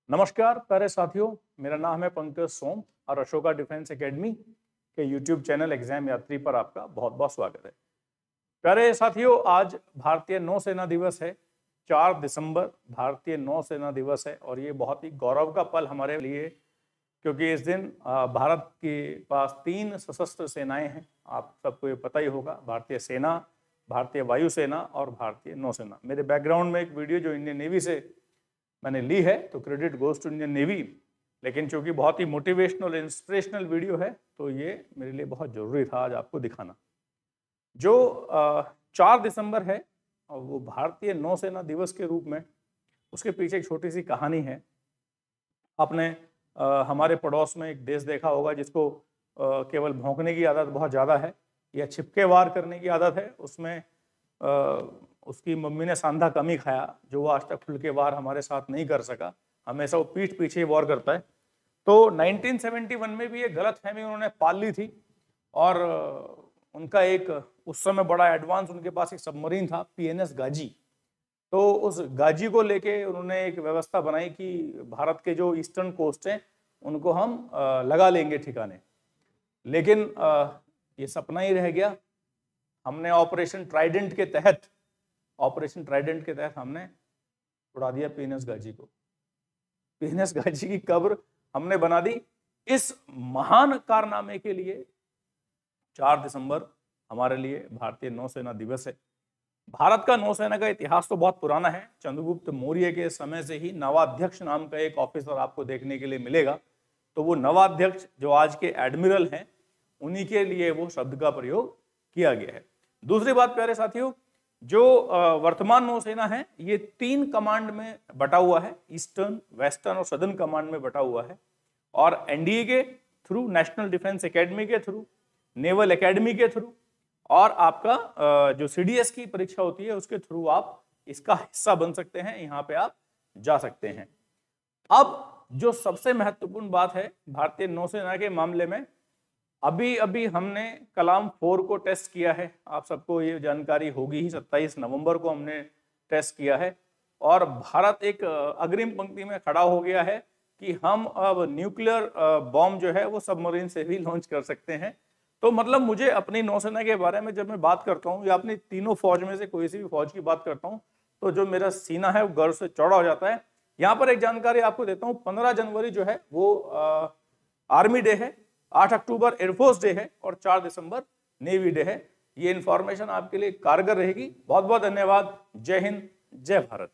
नमस्कार प्यारे साथियों, मेरा नाम है पंकज सोम और अशोका डिफेंस एकेडमी के यूट्यूब चैनल एग्जाम यात्री पर आपका बहुत बहुत स्वागत है। प्यारे साथियों, आज भारतीय नौसेना दिवस है। 4 दिसंबर भारतीय नौसेना दिवस है और ये बहुत ही गौरव का पल हमारे लिए, क्योंकि इस दिन भारत के पास 3 सशस्त्र सेनाएं हैं। आप सबको ये पता ही होगा, भारतीय सेना, भारतीय वायुसेना और भारतीय नौसेना। मेरे बैकग्राउंड में एक वीडियो जो इंडियन नेवी से मैंने ली है, तो credit goes to Indian Navy, लेकिन चूंकि बहुत ही मोटिवेशनल इंस्पिरेशनल वीडियो है तो ये मेरे लिए बहुत ज़रूरी था आज आपको दिखाना। जो 4 दिसंबर है वो भारतीय नौसेना दिवस के रूप में, उसके पीछे एक छोटी सी कहानी है। आपने हमारे पड़ोस में एक देश देखा होगा जिसको केवल भौंकने की आदत बहुत ज़्यादा है या छिपके वार करने की आदत है। उसमें उसकी मम्मी ने सांधा कम ही खाया, जो वो आज तक खुल के वार हमारे साथ नहीं कर सका। हमेशा वो पीठ पीछे ही वार करता है। तो 1971 में भी ये गलतफहमी उन्होंने पाल ली थी और उनका एक उस समय बड़ा एडवांस उनके पास एक सबमरीन था, PNS गाजी। तो उस गाजी को लेके उन्होंने एक व्यवस्था बनाई कि भारत के जो ईस्टर्न कोस्ट हैं उनको हम लगा लेंगे ठिकाने। लेकिन ये सपना ही रह गया। हमने ऑपरेशन ट्राइडेंट के तहत हमने उड़ा दिया PNS गाजी को। PNS गाजी की कब्र हमने बना दी। इस महान कारनामे के लिए 4 दिसंबर हमारे लिए भारतीय नौसेना दिवस है। भारत का नौसेना का इतिहास तो बहुत पुराना है। चंद्रगुप्त मौर्य के समय से ही नवाध्यक्ष नाम का एक ऑफिसर आपको देखने के लिए मिलेगा। तो वो नवाध्यक्ष जो आज के एडमिरल हैं, उन्हीं के लिए वो शब्द का प्रयोग किया गया है। दूसरी बात प्यारे साथियों, जो वर्तमान नौसेना है ये 3 कमांड में बटा हुआ है, ईस्टर्न, वेस्टर्न और सदर्न कमांड में बटा हुआ है। और NDA के थ्रू, नेशनल डिफेंस एकेडमी के थ्रू, नेवल एकेडमी के थ्रू और आपका जो CDS की परीक्षा होती है उसके थ्रू आप इसका हिस्सा बन सकते हैं, यहाँ पे आप जा सकते हैं। अब जो सबसे महत्वपूर्ण बात है भारतीय नौसेना के मामले में, अभी हमने कलाम 4 को टेस्ट किया है। आप सबको ये जानकारी होगी ही, 27 नवंबर को हमने टेस्ट किया है और भारत एक अग्रिम पंक्ति में खड़ा हो गया है कि हम अब न्यूक्लियर बॉम्ब जो है वो सबमरीन से भी लॉन्च कर सकते हैं। तो मतलब मुझे अपनी नौसेना के बारे में जब मैं बात करता हूँ या अपनी तीनों फौज में से कोई सी भी फौज की बात करता हूँ, तो जो मेरा सीना है वो गर्व से चौड़ा हो जाता है। यहाँ पर एक जानकारी आपको देता हूँ, 15 जनवरी जो है वो आर्मी डे है, 8 अक्टूबर एयरफोर्स डे है और 4 दिसंबर नेवी डे है। ये इंफॉर्मेशन आपके लिए कारगर रहेगी। बहुत बहुत धन्यवाद। जय हिंद, जय भारत।